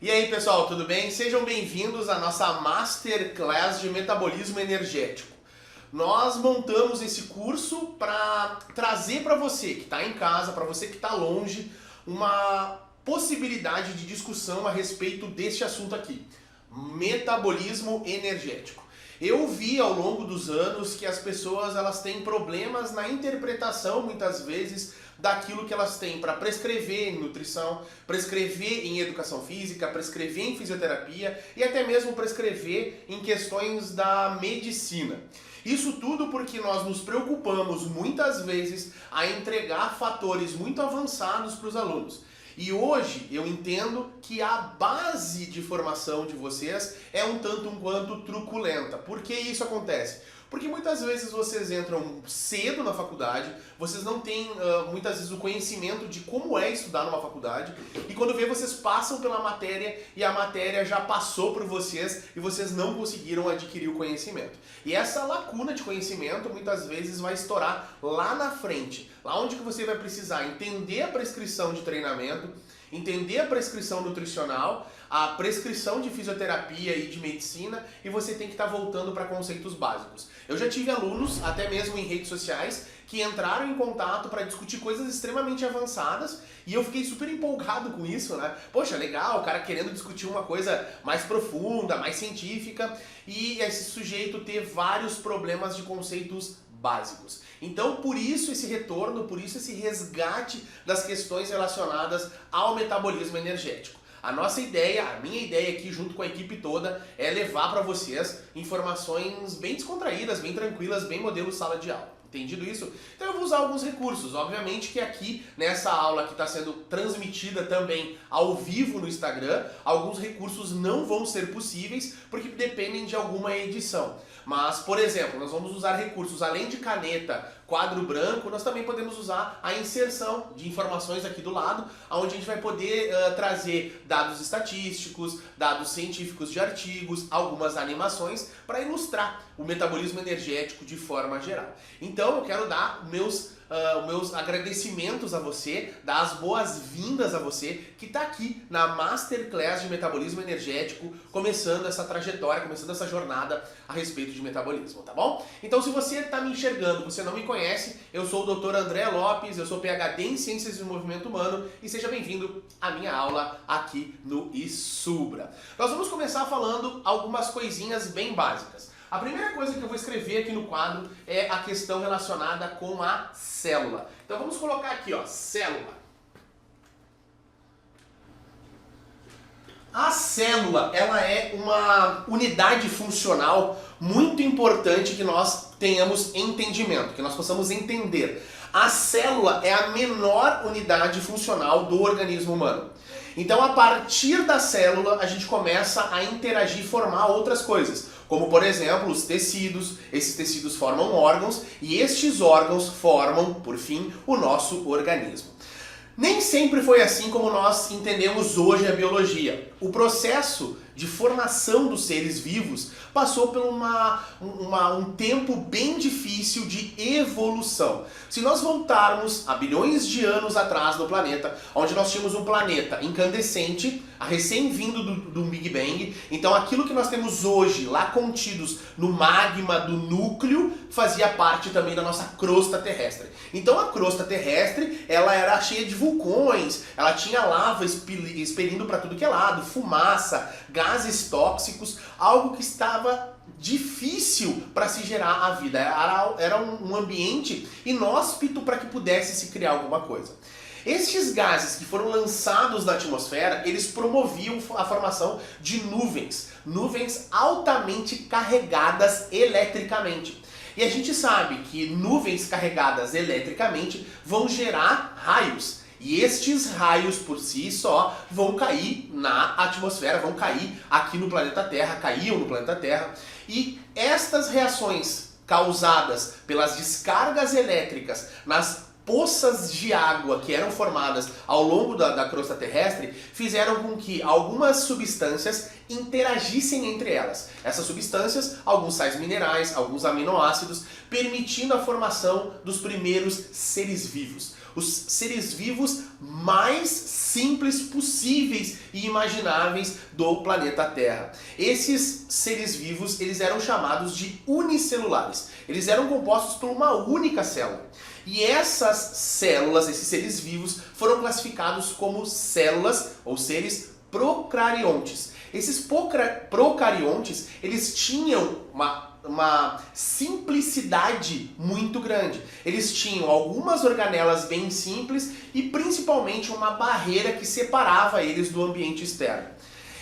E aí pessoal, tudo bem? Sejam bem-vindos à nossa Masterclass de Metabolismo Energético. Nós montamos esse curso para trazer para você que está em casa, para você que está longe, uma possibilidade de discussão a respeito deste assunto aqui, metabolismo energético. Eu vi ao longo dos anos que as pessoas elas têm problemas na interpretação, muitas vezes, daquilo que elas têm para prescrever em nutrição, prescrever em educação física, prescrever em fisioterapia e até mesmo prescrever em questões da medicina. Isso tudo porque nós nos preocupamos muitas vezes a entregar fatores muito avançados para os alunos. E hoje eu entendo que a base de formação de vocês é um tanto quanto truculenta. Por que isso acontece? Porque muitas vezes vocês entram cedo na faculdade, vocês não têm muitas vezes o conhecimento de como é estudar numa faculdade, e quando vê vocês passam pela matéria e a matéria já passou por vocês e vocês não conseguiram adquirir o conhecimento. E essa lacuna de conhecimento muitas vezes vai estourar lá na frente, lá onde que você vai precisar entender a prescrição de treinamento, entender a prescrição nutricional, a prescrição de fisioterapia e de medicina, e você tem que estar voltando para conceitos básicos. Eu já tive alunos, até mesmo em redes sociais, que entraram em contato para discutir coisas extremamente avançadas, e eu fiquei super empolgado com isso, né? Poxa, legal, o cara querendo discutir uma coisa mais profunda, mais científica, e esse sujeito ter vários problemas de conceitos básicos. Então, por isso esse retorno, por isso esse resgate das questões relacionadas ao metabolismo energético. A nossa ideia, a minha ideia aqui junto com a equipe toda é levar para vocês informações bem descontraídas, bem tranquilas, bem modelo sala de aula. Entendido isso? Então eu vou usar alguns recursos. Obviamente que aqui, nessa aula que está sendo transmitida também ao vivo no Instagram, alguns recursos não vão ser possíveis porque dependem de alguma edição. Mas, por exemplo, nós vamos usar recursos além de caneta, quadro branco, nós também podemos usar a inserção de informações aqui do lado, onde a gente vai poder trazer dados estatísticos, dados científicos de artigos, algumas animações para ilustrar o metabolismo energético de forma geral. Então eu quero dar meus agradecimentos a você, dar as boas-vindas a você que está aqui na Masterclass de Metabolismo Energético, começando essa trajetória, começando essa jornada a respeito de metabolismo, tá bom? Então se você está me enxergando, você não me conhece, eu sou o Dr. André Lopes, eu sou PhD em Ciências do Movimento Humano e seja bem-vindo à minha aula aqui no Isubra. Nós vamos começar falando algumas coisinhas bem básicas. A primeira coisa que eu vou escrever aqui no quadro é a questão relacionada com a célula. Então vamos colocar aqui, ó, célula. A célula, ela é uma unidade funcional muito importante que nós tenhamos entendimento, que nós possamos entender. A célula é a menor unidade funcional do organismo humano. Então, a partir da célula, a gente começa a interagir e formar outras coisas. Como, por exemplo, os tecidos. Esses tecidos formam órgãos e estes órgãos formam, por fim, o nosso organismo. Nem sempre foi assim como nós entendemos hoje a biologia. O processo de formação dos seres vivos passou por um tempo bem difícil de evolução. Se nós voltarmos a bilhões de anos atrás no planeta, onde nós tínhamos um planeta incandescente, recém-vindo do Big Bang, então aquilo que nós temos hoje lá contidos no magma do núcleo fazia parte também da nossa crosta terrestre. Então a crosta terrestre, ela era cheia de vulcões, ela tinha lava expelindo para tudo que é lado, fumaça, gases tóxicos, algo que estava difícil para se gerar a vida. Era um ambiente inóspito para que pudesse se criar alguma coisa. Estes gases que foram lançados na atmosfera, eles promoviam a formação de nuvens altamente carregadas eletricamente. E a gente sabe que nuvens carregadas eletricamente vão gerar raios. E estes raios por si só vão cair na atmosfera, vão cair aqui no planeta Terra, caíam no planeta Terra. E estas reações causadas pelas descargas elétricas nas poças de água que eram formadas ao longo da crosta terrestre fizeram com que algumas substâncias interagissem entre elas. Essas substâncias, alguns sais minerais, alguns aminoácidos, permitindo a formação dos primeiros seres vivos. os seres vivos mais simples possíveis e imagináveis do planeta Terra. Esses seres vivos, eles eram chamados de unicelulares. Eles eram compostos por uma única célula. E essas células, esses seres vivos, foram classificados como células ou seres procariontes. Esses procariontes, eles tinham uma simplicidade muito grande. Eles tinham algumas organelas bem simples e principalmente uma barreira que separava eles do ambiente externo.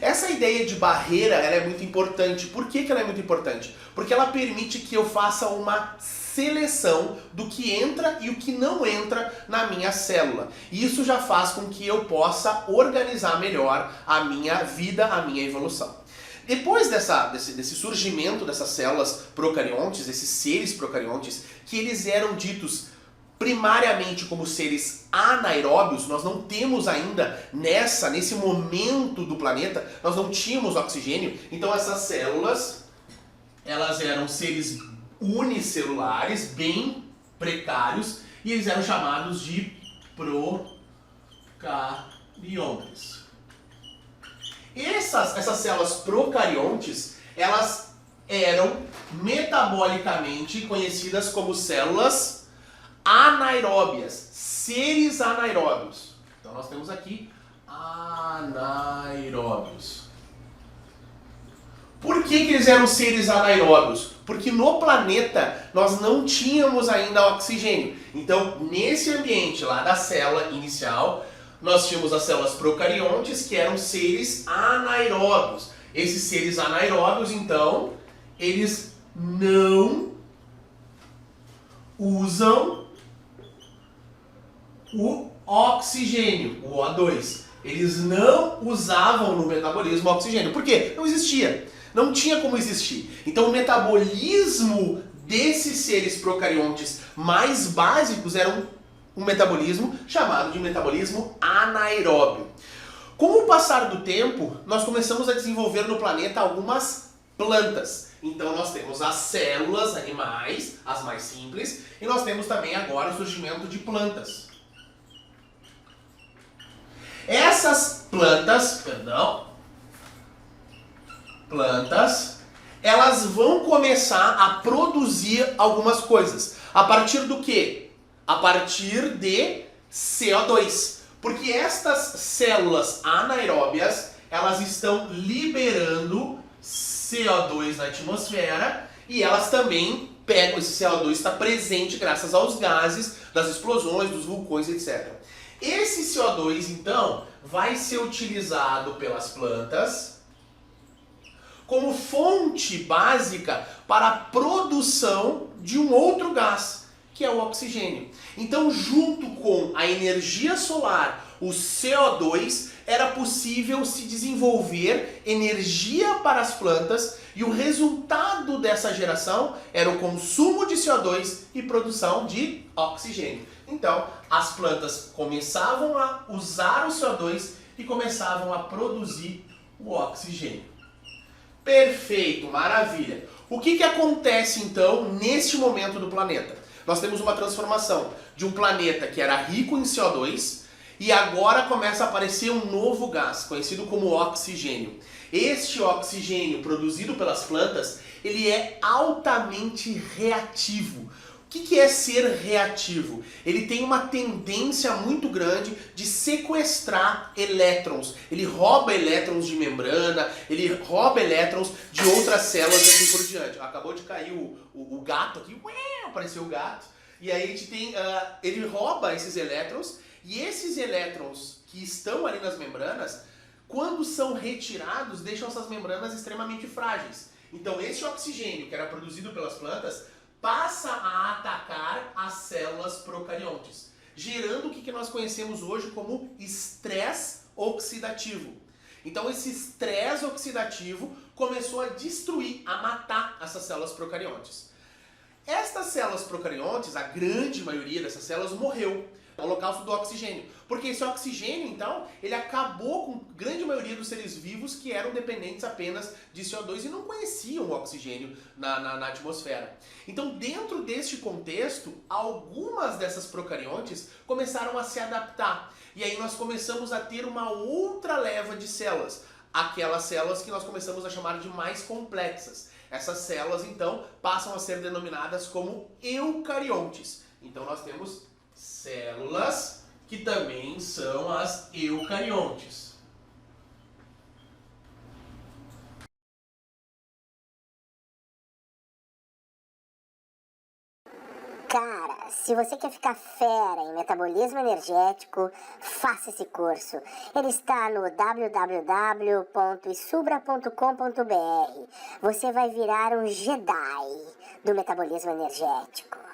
Essa ideia de barreira, ela é muito importante. Por que ela é muito importante? Porque ela permite que eu faça uma seleção do que entra e o que não entra na minha célula. E isso já faz com que eu possa organizar melhor a minha vida, a minha evolução. Depois desse surgimento dessas células procariontes, desses seres procariontes, que eles eram ditos primariamente como seres anaeróbios, nós não temos ainda nesse momento do planeta, nós não tínhamos oxigênio, então essas células, elas eram seres unicelulares, bem precários, e eles eram chamados de procariontes. Essas células procariontes, elas eram metabolicamente conhecidas como células anaeróbias, seres anaeróbios. Então nós temos aqui anaeróbios. Por que eles eram seres anaeróbios? Porque no planeta nós não tínhamos ainda oxigênio. Então, nesse ambiente lá da célula inicial, nós tínhamos as células procariontes, que eram seres anaeróbios. Esses seres anaeróbios, então, eles não usam o oxigênio, o O2. Eles não usavam no metabolismo o oxigênio. Por quê? Não existia. Não tinha como existir. Então o metabolismo desses seres procariontes mais básicos era um metabolismo chamado de metabolismo anaeróbio. Com o passar do tempo, nós começamos a desenvolver no planeta algumas plantas. Então nós temos as células animais, as mais simples, e nós temos também agora o surgimento de plantas. Essas plantas, elas vão começar a produzir algumas coisas. A partir do quê? A partir de CO2. Porque estas células anaeróbias, elas estão liberando CO2 na atmosfera e elas também pegam, esse CO2 está presente graças aos gases, das explosões, dos vulcões, etc. Esse CO2, então, vai ser utilizado pelas plantas como fonte básica para a produção de um outro gás, que é o oxigênio. Então, junto com a energia solar, o CO2, era possível se desenvolver energia para as plantas e o resultado dessa geração era o consumo de CO2 e produção de oxigênio. Então, as plantas começavam a usar o CO2 e começavam a produzir o oxigênio. Perfeito, maravilha. O que acontece então neste momento do planeta? Nós temos uma transformação de um planeta que era rico em CO2 e agora começa a aparecer um novo gás, conhecido como oxigênio. Este oxigênio produzido pelas plantas, ele é altamente reativo. O que é ser reativo? Ele tem uma tendência muito grande de sequestrar elétrons. Ele rouba elétrons de membrana, ele rouba elétrons de outras células e assim por diante. Acabou de cair o gato aqui, apareceu o gato. E aí a gente tem, ele rouba esses elétrons e esses elétrons que estão ali nas membranas, quando são retirados, deixam essas membranas extremamente frágeis. Então esse oxigênio que era produzido pelas plantas passa a atacar as células procariontes, gerando o que nós conhecemos hoje como estresse oxidativo. Então esse estresse oxidativo começou a destruir, a matar essas células procariontes. Estas células procariontes, a grande maioria dessas células morreu. o holocausto do oxigênio. Porque esse oxigênio, então, ele acabou com a grande maioria dos seres vivos que eram dependentes apenas de CO2 e não conheciam o oxigênio na atmosfera. Então, dentro deste contexto, algumas dessas procariontes começaram a se adaptar. E aí nós começamos a ter uma outra leva de células. Aquelas células que nós começamos a chamar de mais complexas. Essas células, então, passam a ser denominadas como eucariontes. Então nós temos células que também são as eucariontes. Cara, se você quer ficar fera em metabolismo energético, faça esse curso. Ele está no www.isubra.com.br. Você vai virar um Jedi do metabolismo energético.